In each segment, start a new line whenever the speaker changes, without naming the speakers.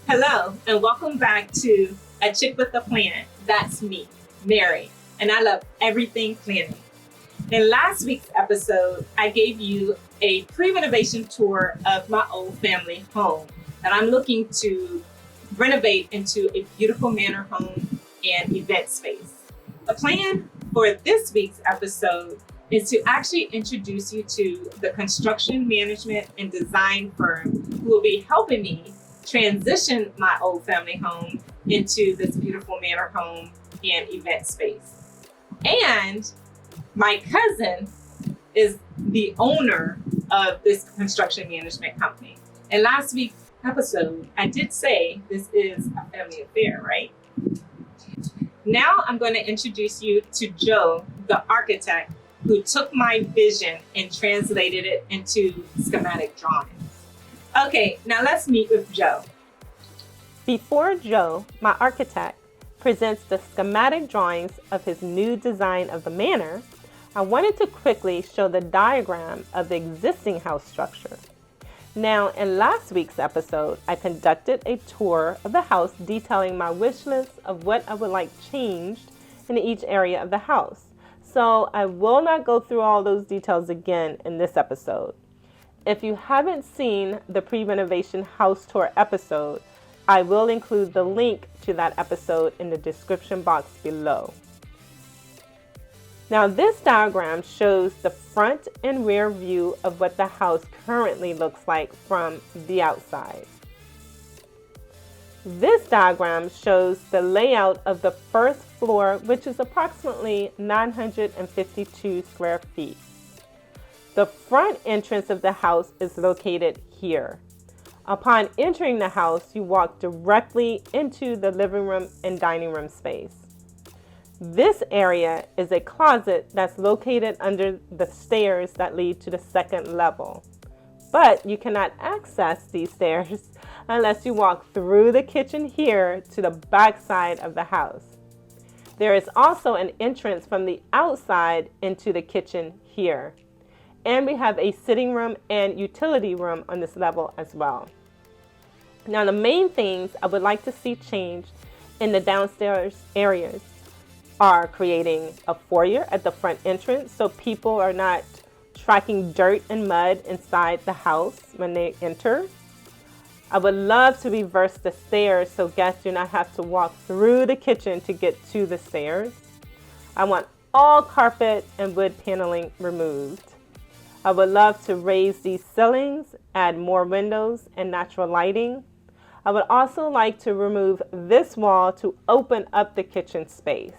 Hello, and welcome back to A Chick with a Plan. That's me, Mary, and I love everything planning. In last week's episode, I gave you a pre-renovation tour of my old family home that I'm looking to renovate into a beautiful manor home and event space. The plan for this week's episode is to actually introduce you to the construction management and design firm who will be helping me transition my old family home into this beautiful manor home and event space. And my cousin is the owner of this construction management company. In last week's episode, I did say this is a family affair, right? Now I'm going to introduce you to Joe, the architect, who took my vision and translated it into schematic drawings. Okay, now let's meet with Joe.
Before Joe, my architect, presents the schematic drawings of his new design of the manor, I wanted to quickly show the diagram of the existing house structure. Now, in last week's episode, I conducted a tour of the house detailing my wish list of what I would like changed in each area of the house. So I will not go through all those details again in this episode. If you haven't seen the pre-renovation house tour episode, I will include the link to that episode in the description box below. Now this diagram shows the front and rear view of what the house currently looks like from the outside. This diagram shows the layout of the first floor, which is approximately 952 square feet. The front entrance of the house is located here. Upon entering the house, you walk directly into the living room and dining room space. This area is a closet that's located under the stairs that lead to the second level. But you cannot access these stairs unless you walk through the kitchen here to the back side of the house. There is also an entrance from the outside into the kitchen here. And we have a sitting room and utility room on this level as well. Now the main things I would like to see changed in the downstairs areas are creating a foyer at the front entrance so people are not tracking dirt and mud inside the house when they enter. I would love to reverse the stairs so guests do not have to walk through the kitchen to get to the stairs. I want all carpet and wood paneling removed. I would love to raise these ceilings, add more windows and natural lighting. I would also like to remove this wall to open up the kitchen space.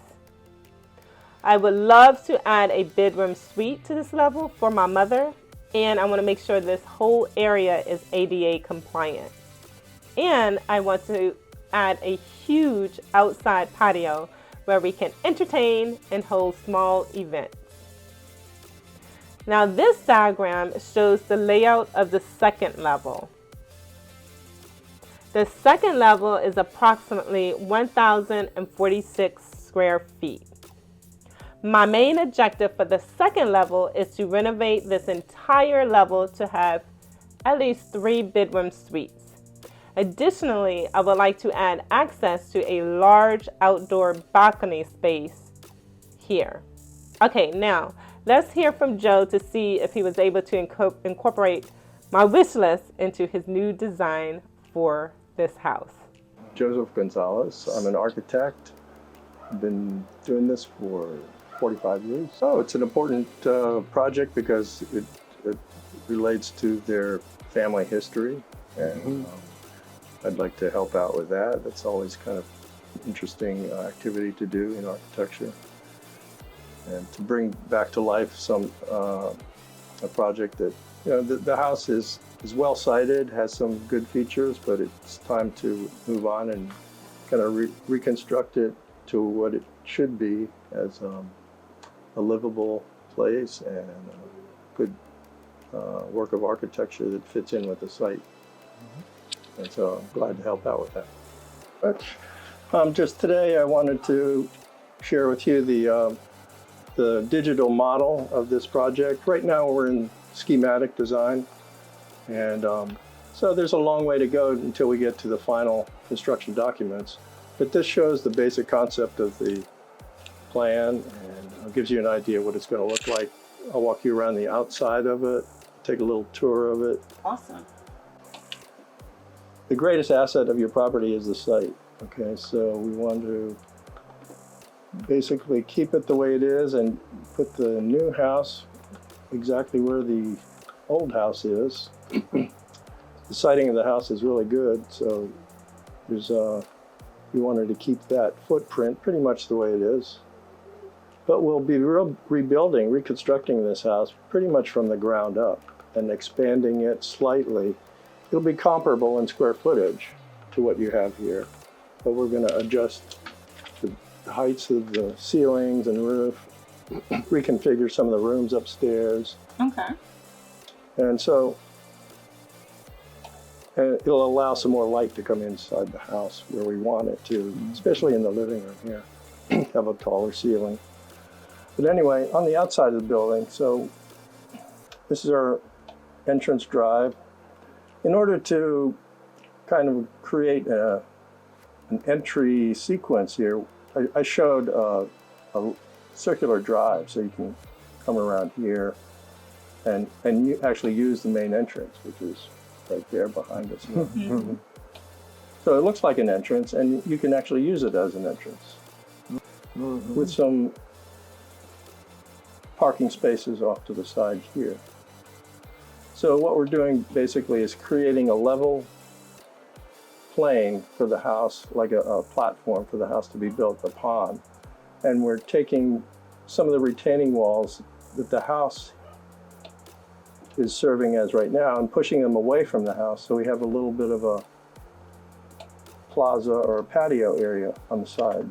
I would love to add a bedroom suite to this level for my mother, and I want to make sure this whole area is ADA compliant. And I want to add a huge outside patio where we can entertain and hold small events. Now this diagram shows the layout of the second level. The second level is approximately 1,046 square feet. My main objective for the second level is to renovate this entire level to have at least 3 bedroom suites. Additionally, I would like to add access to a large outdoor balcony space here. Okay, now let's hear from Joe to see if he was able to incorporate my wish list into his new design for this house.
Joseph Gonzalez. I'm an architect. I've been doing this for 45 years. Oh, it's an important project because it relates to their family history, and I'd like to help out with that. That's always kind of interesting activity to do in architecture, and to bring back to life some a project that, you know, the house is well sited, has some good features, but it's time to move on and kind of reconstruct it to what it should be as a livable place and a good work of architecture that fits in with the site. And so I'm glad to help out with that. But just today I wanted to share with you the digital model of this project. Right now we're in schematic design, and So there's a long way to go until we get to the final construction documents. But this shows the basic concept of the plan and gives you an idea what it's going to look like. I'll walk you around the outside of it, take a little tour of it.
Awesome.
The greatest asset of your property is the site. Okay, so we want to basically keep it the way it is and put the new house exactly where the old house is. The siding of the house is really good, so there's we wanted to keep that footprint pretty much the way it is. But we'll be reconstructing this house pretty much from the ground up and expanding it slightly. It'll be comparable in square footage to what you have here, but we're going to adjust the heights of the ceilings and roof, reconfigure some of the rooms upstairs.
Okay.
And so it'll allow some more light to come inside the house where we want it to, especially in the living room here. Have a taller ceiling. But anyway, on the outside of the building, so this is our entrance drive. In order to kind of create an entry sequence here, I showed a circular drive, so you can come around here and you actually use the main entrance, which is right there behind us.
Mm-hmm.
So it looks like an entrance, and you can actually use it as an entrance with some parking spaces off to the side here. So what we're doing basically is creating a level plane for the house, like a platform for the house to be built upon. And we're taking some of the retaining walls that the house is serving as right now and pushing them away from the house, so we have a little bit of a plaza or a patio area on the side.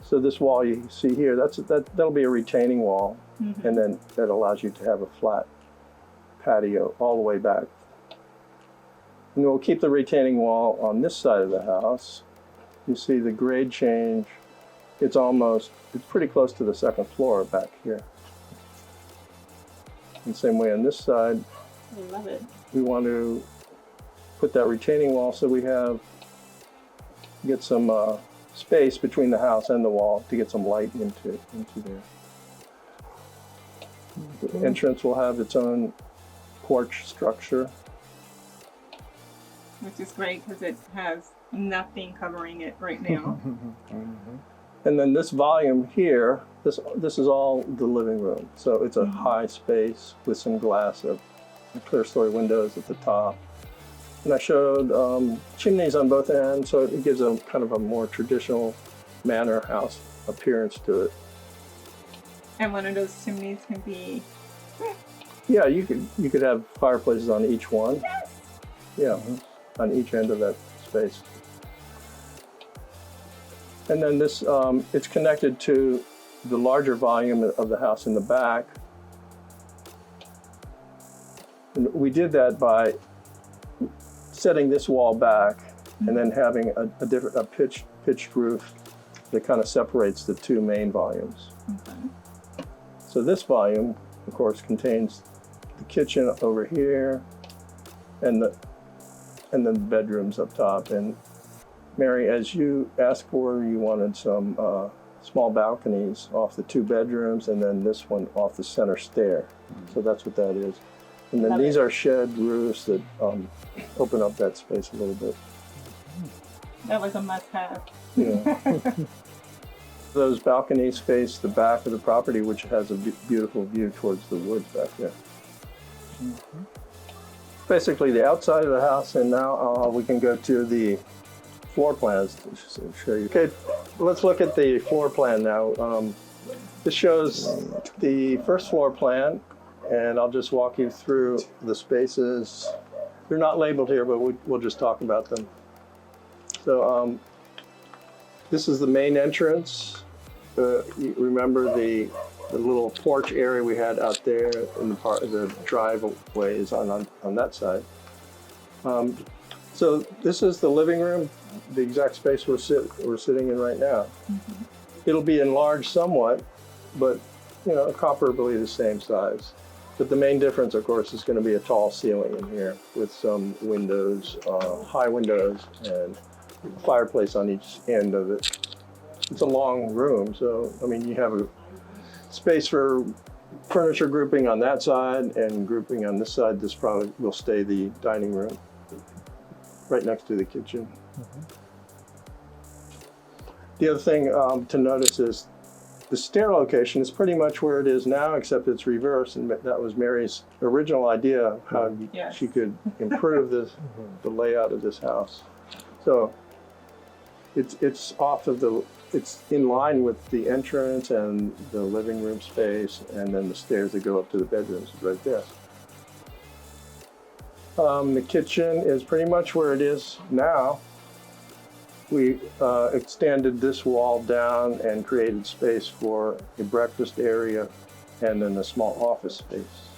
So this wall you see here, that'll be a retaining wall, and then that allows you to have a flat patio all the way back. And we'll keep the retaining wall on this side of the house. You see the grade change. It's pretty close to the second floor back here. And same way on this side.
I love it.
We want to put that retaining wall so we get some space between the house and the wall to get some light into there. The entrance will have its own porch structure.
Which is great because it has nothing covering it right now.
And then this volume here, this is all the living room. So it's a high space with some glass of clear story windows at the top. And I showed chimneys on both ends, so it gives them kind of a more traditional manor house appearance to it.
And one of those chimneys can be...
Yeah, you could have fireplaces on each one.
Yes!
Yeah, on each end of that space. And then this, it's connected to the larger volume of the house in the back. And we did that by setting this wall back and then having a pitched roof that kind of separates the two main volumes. So this volume, of course, contains the kitchen over here and then the bedrooms up top. And Mary, as you asked for, you wanted some small balconies off the two bedrooms and then this one off the center stair. So that's what that is. And then these are shed roofs that open up that space a little bit.
That was a must-have.
Yeah. Those balconies face the back of the property, which has a beautiful view towards the woods back there. Basically the outside of the house, and now we can go to the floor plans to show you. Okay, let's look at the floor plan now. This shows the first floor plan, and I'll just walk you through the spaces. They're not labeled here, but we'll just talk about them. So this is the main entrance. You remember the little porch area we had out there in the driveway is on that side. So this is the living room, the exact space we're sitting in right now. It'll be enlarged somewhat, but comparably the same size. But the main difference, of course, is going to be a tall ceiling in here with some windows, high windows, and a fireplace on each end of it. It's a long room, so I mean, you have a space for furniture grouping on that side and grouping on this side. This probably will stay the dining room right next to the kitchen. The other thing to notice is the stair location is pretty much where it is now, except it's reversed, and that was Mary's original idea of how she could improve the layout of this house. So it's off of it's in line with the entrance and the living room space, and then the stairs that go up to the bedrooms is right there. The kitchen is pretty much where it is now. We extended this wall down and created space for a breakfast area and then a small office space.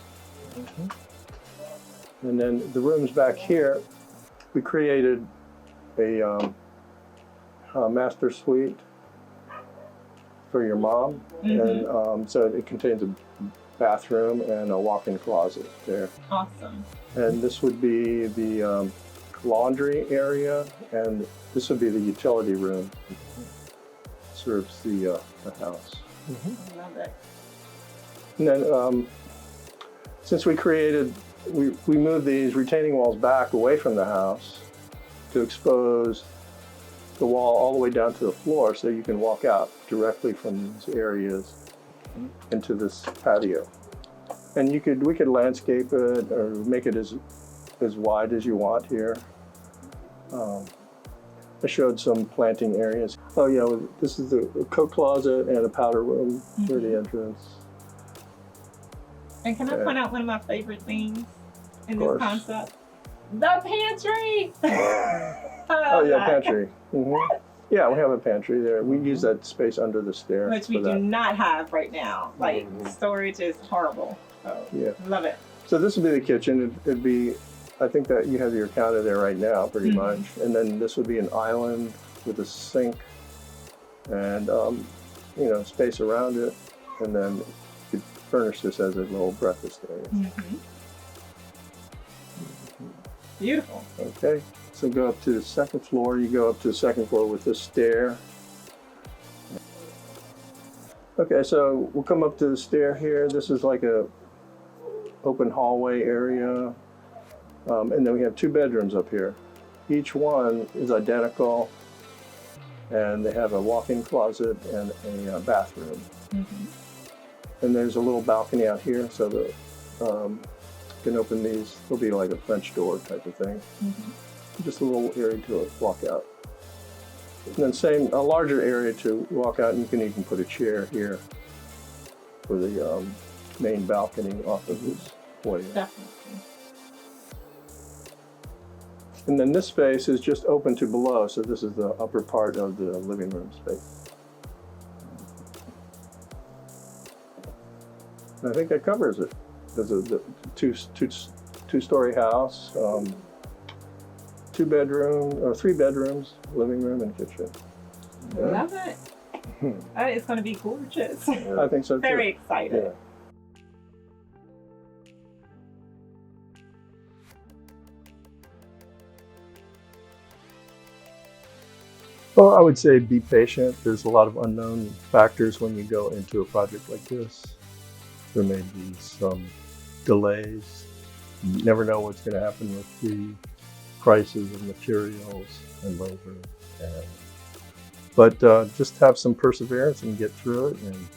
And then the rooms back here, we created a master suite for your mom. And so it contains a bathroom and a walk-in closet there.
Awesome.
And this would be the laundry area, and this would be the utility room. Serves the house.
I love it.
And then since we moved these retaining walls back away from the house to expose the wall all the way down to the floor, so you can walk out directly from these areas into this patio. And we could landscape it or make it as wide as you want here. I showed some planting areas. Oh yeah, this is the coat closet and a powder room for the entrance.
And can I point out one of my favorite things in this concept? The pantry!
Oh yeah, pantry. Yeah, we have a pantry there. We use that space under the stair.
Which we do not have right now. Like, storage is horrible. So,
yeah.
Love it.
So this would be the kitchen. It'd be, I think that you have your counter there right now, pretty much. And then this would be an island with a sink and, space around it. And then you could furnish this as a little breakfast area.
Beautiful.
Okay, so go up to the second floor. You go up to the second floor with this stair. Okay, so we'll come up to the stair here. This is like a open hallway area. And then we have two bedrooms up here. Each one is identical, and they have a walk-in closet and a bathroom. And there's a little balcony out here, so that you can open these. There'll be like a French door type of thing. Just a little area to walk out. And then a larger area to walk out, and you can even put a chair here for the main balcony off of this foyer.
Definitely.
And then this space is just open to below, so this is the upper part of the living room space. And I think that covers it. There's a two-story house, 3 bedrooms, living room and kitchen.
Love it. It's going to be gorgeous.
I think so too.
Very excited.
Yeah. Well, I would say be patient. There's a lot of unknown factors when you go into a project like this. There may be some delays. You never know what's going to happen with the prices of materials and labor. But just have some perseverance and get through it, and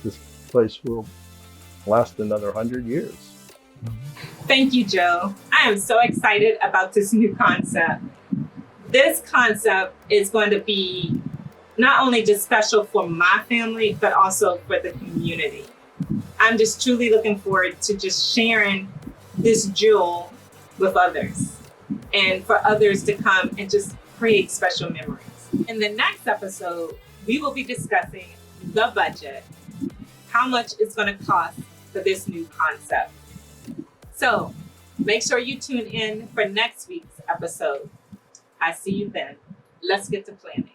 this place will last another 100 years.
Thank you, Joe. I am so excited about this new concept. This concept is going to be not only just special for my family, but also for the community. I'm just truly looking forward to just sharing this jewel with others and for others to come and just create special memories. In the next episode, we will be discussing the budget, how much it's going to cost for this new concept. So make sure you tune in for next week's episode. I see you then. Let's get to planning.